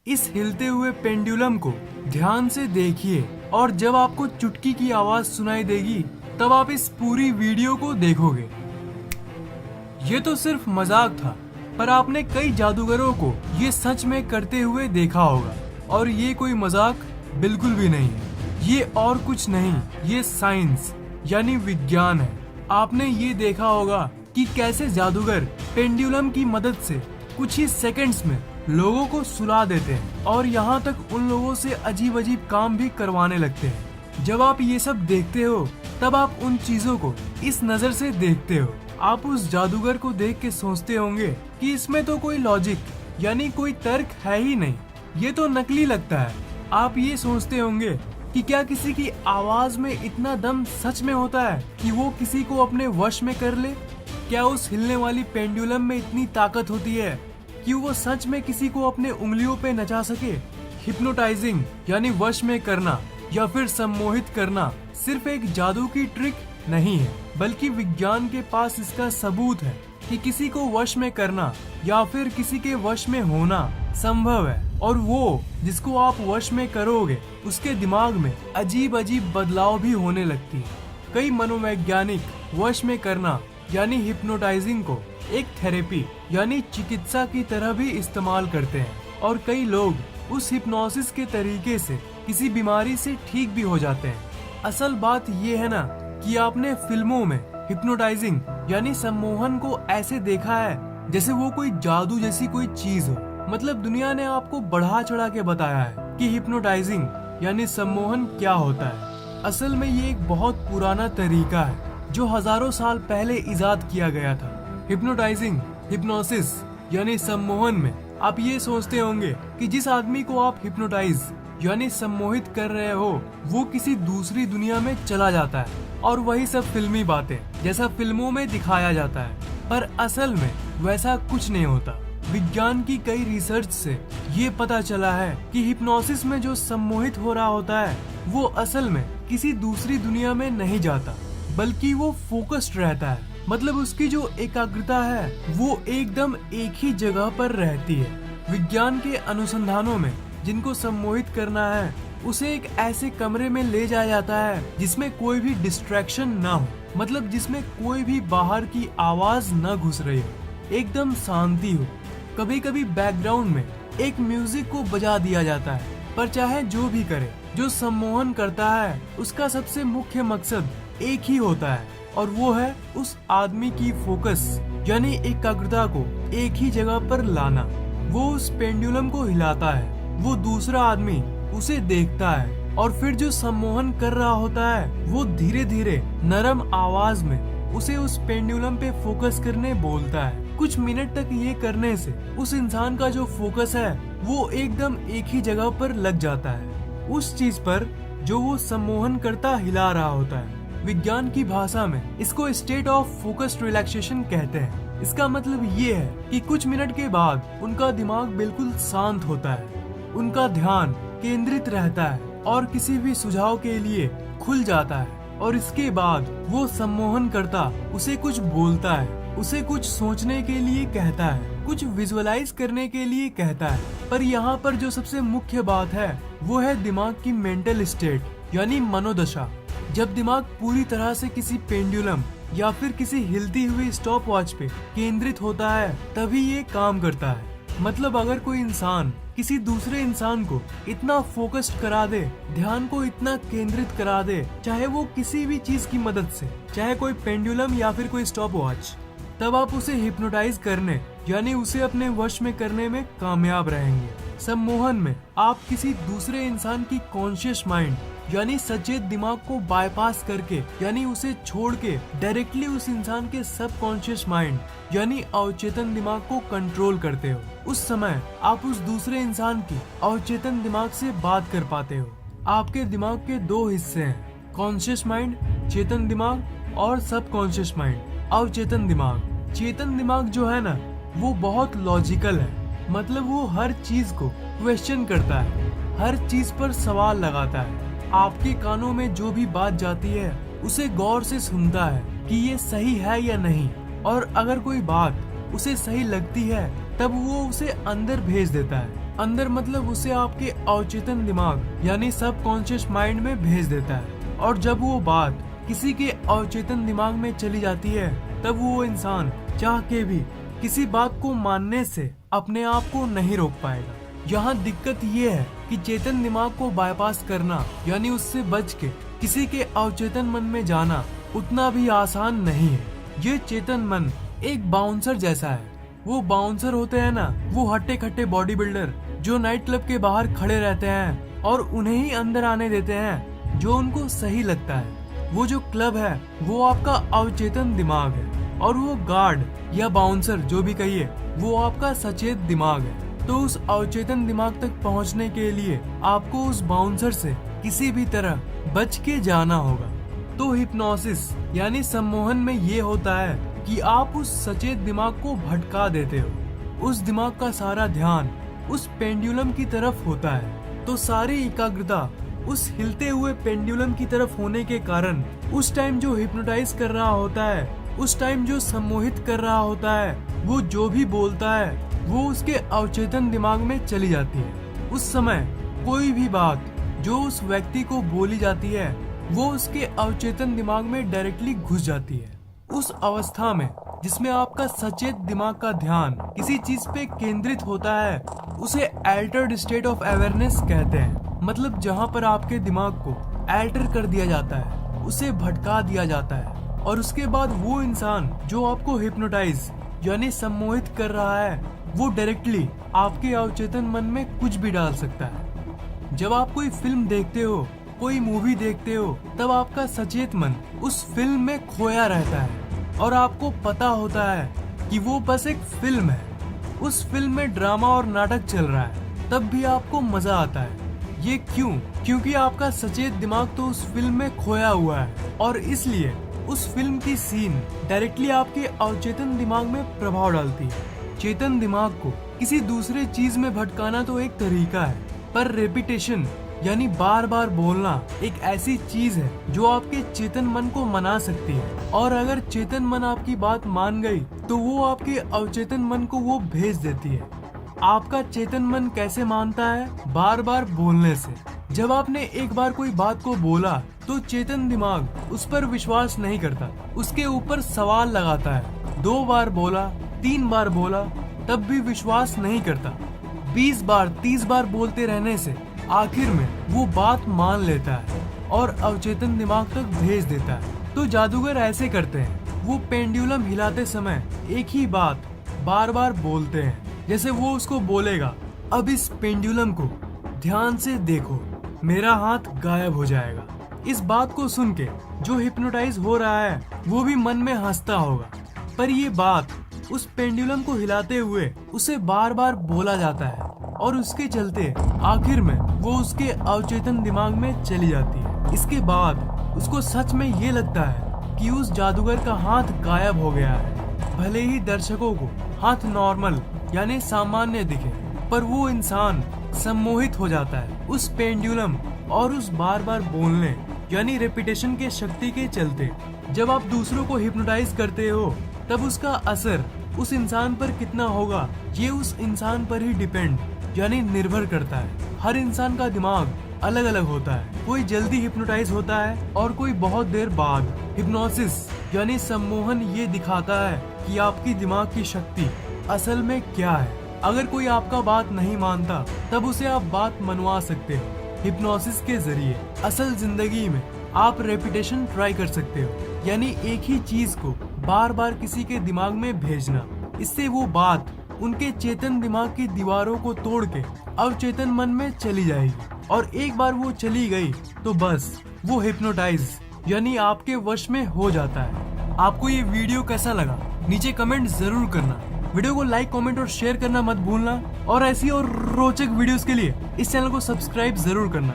इस हिलते हुए पेंडुलम को ध्यान से देखिए और जब आपको चुटकी की आवाज सुनाई देगी तब आप इस पूरी वीडियो को देखोगे। ये तो सिर्फ मजाक था, पर आपने कई जादूगरों को ये सच में करते हुए देखा होगा और ये कोई मजाक बिल्कुल भी नहीं है। ये और कुछ नहीं, ये साइंस यानी विज्ञान है। आपने ये देखा होगा कि कैसे जादूगर पेंडुलम की मदद से कुछ ही सेकंड्स में लोगों को सुला देते हैं और यहाँ तक उन लोगों से अजीब अजीब काम भी करवाने लगते हैं। जब आप ये सब देखते हो तब आप उन चीजों को इस नजर से देखते हो। आप उस जादूगर को देख के सोचते होंगे कि इसमें तो कोई लॉजिक यानी कोई तर्क है ही नहीं, ये तो नकली लगता है। आप ये सोचते होंगे कि क्या किसी की आवाज में इतना दम सच में होता है कि वो किसी को अपने वश में कर ले? क्या उस हिलने वाली पेंडुलम में इतनी ताकत होती है कि वो सच में किसी को अपने उंगलियों पे नचा सके? हिप्नोटाइजिंग यानी वश में करना या फिर सम्मोहित करना सिर्फ एक जादू की ट्रिक नहीं है, बल्कि विज्ञान के पास इसका सबूत है कि किसी को वश में करना या फिर किसी के वश में होना संभव है। और वो जिसको आप वश में करोगे उसके दिमाग में अजीब अजीब बदलाव भी होने लगती है। कई मनोवैज्ञानिक वश में करना यानी हिप्नोटाइजिंग को एक थेरेपी यानी चिकित्सा की तरह भी इस्तेमाल करते हैं और कई लोग उस हिप्नोसिस के तरीके से किसी बीमारी से ठीक भी हो जाते हैं। असल बात ये है ना कि आपने फिल्मों में हिप्नोटाइजिंग यानी सम्मोहन को ऐसे देखा है जैसे वो कोई जादू जैसी कोई चीज हो। मतलब दुनिया ने आपको बढ़ा चढ़ा के बताया है कि हिप्नोटाइजिंग यानी सम्मोहन क्या होता है। असल में ये एक बहुत पुराना तरीका है जो हजारों साल पहले इजाद किया गया था। हिप्नोटाइजिंग हिप्नोसिस यानी सम्मोहन में आप ये सोचते होंगे कि जिस आदमी को आप हिप्नोटाइज यानी सम्मोहित कर रहे हो वो किसी दूसरी दुनिया में चला जाता है और वही सब फिल्मी बातें जैसा फिल्मों में दिखाया जाता है, पर असल में वैसा कुछ नहीं होता। विज्ञान की कई रिसर्च से ये पता चला है कि हिप्नोसिस में जो सम्मोहित हो रहा होता है वो असल में किसी दूसरी दुनिया में नहीं जाता, बल्कि वो फोकस्ड रहता है। मतलब उसकी जो एकाग्रता है वो एकदम एक ही जगह पर रहती है। विज्ञान के अनुसंधानों में जिनको सम्मोहित करना है उसे एक ऐसे कमरे में ले जाया जाता है जिसमें कोई भी डिस्ट्रैक्शन ना हो, मतलब जिसमें कोई भी बाहर की आवाज न घुस रही हो, एकदम शांति हो। कभी कभी बैकग्राउंड में एक म्यूजिक को बजा दिया जाता है, पर चाहे जो भी करे, जो सम्मोहन करता है उसका सबसे मुख्य मकसद एक ही होता है और वो है उस आदमी की फोकस यानी एकाग्रता को एक ही जगह पर लाना। वो उस पेंडुलम को हिलाता है, वो दूसरा आदमी उसे देखता है और फिर जो सम्मोहन कर रहा होता है वो धीरे धीरे नरम आवाज में उसे उस पेंडुलम पे फोकस करने बोलता है। कुछ मिनट तक ये करने से उस इंसान का जो फोकस है वो एकदम एक ही जगह पर लग जाता है, उस चीज पर जो वो सम्मोहन करता हिला रहा होता है। विज्ञान की भाषा में इसको स्टेट ऑफ फोकस्ड रिलैक्सेशन कहते हैं। इसका मतलब ये है कि कुछ मिनट के बाद उनका दिमाग बिल्कुल शांत होता है, उनका ध्यान केंद्रित रहता है और किसी भी सुझाव के लिए खुल जाता है। और इसके बाद वो सम्मोहन करता उसे कुछ बोलता है, उसे कुछ सोचने के लिए कहता है, कुछ विजुअलाइज करने के लिए कहता है। पर यहाँ पर जो सबसे मुख्य बात है वो है दिमाग की मेंटल स्टेट यानी मनोदशा। जब दिमाग पूरी तरह से किसी पेंडुलम या फिर किसी हिलती हुई स्टॉप वॉच पे केंद्रित होता है तभी ये काम करता है। मतलब अगर कोई इंसान किसी दूसरे इंसान को इतना फोकस्ड करा दे, ध्यान को इतना केंद्रित करा दे, चाहे वो किसी भी चीज की मदद से, चाहे कोई पेंडुलम या फिर कोई स्टॉप वॉच, तब आप उसे हिप्नोटाइज करने यानी उसे अपने वश में करने में कामयाब रहेंगे। सम्मोहन में आप किसी दूसरे इंसान की कॉन्शियस माइंड यानी सचेत दिमाग को बाईपास करके यानी उसे छोड़ के डायरेक्टली उस इंसान के सब कॉन्शियस माइंड यानी अवचेतन दिमाग को कंट्रोल करते हो। उस समय आप उस दूसरे इंसान की अवचेतन दिमाग से बात कर पाते हो। आपके दिमाग के दो हिस्से हैं, कॉन्शियस माइंड चेतन दिमाग और सब कॉन्शियस माइंड अवचेतन दिमाग। चेतन दिमाग जो है ना वो बहुत लॉजिकल है, मतलब वो हर चीज को क्वेश्चन करता है, हर चीज पर सवाल लगाता है। आपके कानों में जो भी बात जाती है उसे गौर से सुनता है कि ये सही है या नहीं, और अगर कोई बात उसे सही लगती है तब वो उसे अंदर भेज देता है। अंदर मतलब उसे आपके अवचेतन दिमाग यानी सबकॉन्शियस माइंड में भेज देता है। और जब वो बात किसी के अवचेतन दिमाग में चली जाती है तब वो इंसान चाह के भी किसी बात को मानने से अपने आप को नहीं रोक पाएगा। यहाँ दिक्कत ये है कि चेतन दिमाग को बाईपास करना यानी उससे बच के किसी के अवचेतन मन में जाना उतना भी आसान नहीं है। ये चेतन मन एक बाउंसर जैसा है। वो बाउंसर होते हैं ना, वो हट्टे खट्टे बॉडी बिल्डर जो नाइट क्लब के बाहर खड़े रहते हैं और उन्हें ही अंदर आने देते हैं जो उनको सही लगता है। वो जो क्लब है वो आपका अवचेतन दिमाग है और वो गार्ड या बाउंसर जो भी कहिए वो आपका सचेत दिमाग है। तो उस अवचेतन दिमाग तक पहुंचने के लिए आपको उस बाउंसर से किसी भी तरह बच के जाना होगा। तो हिप्नोसिस यानी सम्मोहन में ये होता है कि आप उस सचेत दिमाग को भटका देते हो। उस दिमाग का सारा ध्यान उस पेंडुलम की तरफ होता है। तो सारी एकाग्रता उस हिलते हुए पेंडुलम की तरफ होने के कारण उस टाइम जो हिप्नोटाइज कर रहा होता है, उस टाइम जो सम्मोहित कर रहा होता है, वो जो भी बोलता है वो उसके अवचेतन दिमाग में चली जाती है। उस समय कोई भी बात जो उस व्यक्ति को बोली जाती है वो उसके अवचेतन दिमाग में डायरेक्टली घुस जाती है। उस अवस्था में जिसमें आपका सचेत दिमाग का ध्यान किसी चीज पे केंद्रित होता है उसे अल्टर्ड स्टेट ऑफ अवेयरनेस कहते हैं। मतलब जहाँ पर आपके दिमाग को अल्टर कर दिया जाता है, उसे भटका दिया जाता है और उसके बाद वो इंसान जो आपको हिप्नोटाइज यानी सम्मोहित कर रहा है वो डायरेक्टली आपके अवचेतन मन में कुछ भी डाल सकता है। जब आप कोई फिल्म देखते हो, कोई मूवी देखते हो, तब आपका सचेत मन उस फिल्म में खोया रहता है और आपको पता होता है कि वो बस एक फिल्म है। उस फिल्म में ड्रामा और नाटक चल रहा है, तब भी आपको मजा आता है। ये क्यों? क्योंकि आपका सचेत दिमाग तो उस फिल्म में खोया हुआ है और इसलिए उस फिल्म की सीन डायरेक्टली आपके अवचेतन दिमाग में प्रभाव डालती है। चेतन दिमाग को किसी दूसरे चीज में भटकाना तो एक तरीका है, पर रेपिटेशन यानी बार बार बोलना एक ऐसी चीज है जो आपके चेतन मन को मना सकती है। और अगर चेतन मन आपकी बात मान गई तो वो आपके अवचेतन मन को वो भेज देती है। आपका चेतन मन कैसे मानता है? बार बार बोलने से। जब आपने एक बार कोई बात को बोला तो चेतन दिमाग उस पर विश्वास नहीं करता, उसके ऊपर सवाल लगाता है। 2 बार बोला, 3 बार बोला, तब भी विश्वास नहीं करता। 20 बार 30 बार बोलते रहने से आखिर में वो बात मान लेता है और अवचेतन दिमाग तक भेज देता है। तो जादूगर ऐसे करते हैं, वो पेंडुलम हिलाते समय एक ही बात बार बार बोलते हैं। जैसे वो उसको बोलेगा, अब इस पेंडुलम को ध्यान से देखो, मेरा हाथ गायब हो जाएगा। इस बात को सुन के जो हिप्नोटाइज हो रहा है वो भी मन में हंसता होगा, पर ये बात उस पेंडुलम को हिलाते हुए उसे बार बार बोला जाता है और उसके चलते आखिर में वो उसके अवचेतन दिमाग में चली जाती है। इसके बाद उसको सच में ये लगता है कि उस जादूगर का हाथ गायब हो गया है। भले ही दर्शकों को हाथ नॉर्मल यानी सामान्य दिखे, पर वो इंसान सम्मोहित हो जाता है उस पेंडुलम और उस बार बार बोलने यानी रेपिटेशन के शक्ति के चलते। जब आप दूसरों को हिप्नोटाइज करते हो तब उसका असर उस इंसान पर कितना होगा ये उस इंसान पर ही डिपेंड यानी निर्भर करता है। हर इंसान का दिमाग अलग अलग होता है, कोई जल्दी हिप्नोटाइज होता है और कोई बहुत देर बाद। हिप्नोसिस यानी सम्मोहन ये दिखाता है कि आपकी दिमाग की शक्ति असल में क्या है। अगर कोई आपका बात नहीं मानता तब उसे आप बात मनवा सकते हो। हिप्नोसिस के जरिए असल जिंदगी में आप रेपिटेशन ट्राई कर सकते हो, यानी एक ही चीज को बार बार किसी के दिमाग में भेजना। इससे वो बात उनके चेतन दिमाग की दीवारों को तोड़ के अवचेतन मन में चली जाएगी और एक बार वो चली गई तो बस वो हिप्नोटाइज यानी आपके वश में हो जाता है। आपको ये वीडियो कैसा लगा नीचे कमेंट जरूर करना। वीडियो को लाइक, कमेंट और शेयर करना मत भूलना और ऐसी और रोचक वीडियोस के लिए इस चैनल को सब्सक्राइब जरूर करना।